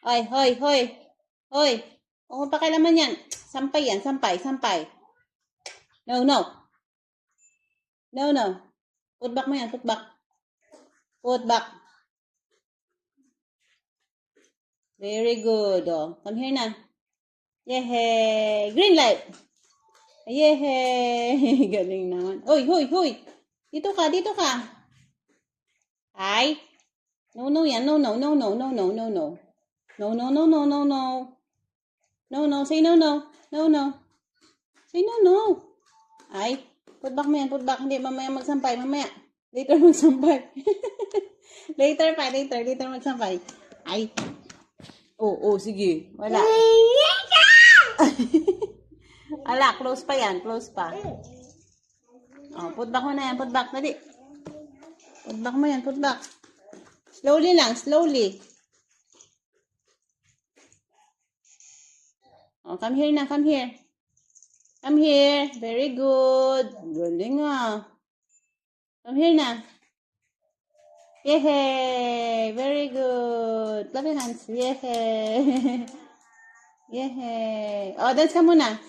Ay, hoy, hoy. Hoy. Huwag mo pakialaman yan. Sampay yan. Sampay, sampay. No, no. No, no. Put back mo yan. Put back. Put back. Very good. Oh, come here na. Yehey. Green light. Yehey. Galing naman. Hoy, hoy, hoy. Dito ka, dito ka. Ay. No, no yan. No, no, no, no, no, no, no, no. No, no, no, no, no, no. No, no. Say no, no. No, no. Say no, no. Ay. Put back mo yan. Put back. Hindi, mamaya magsampay. Mamaya. Later magsampay. Later pa. Later. Later magsampay. Ay. Oo, sige. Wala. Ala, close pa yan. Close pa. Oh, put back mo na yan. Put back. Dali. Put back mo yan. Put back. Slowly lang. Slowly. Oh, come here na. Come here. Come here. Very good. Galing ah. Come here na. Yehey. Very good. Clap your hands. Yehey. Yehey. Oh, dance ka muna.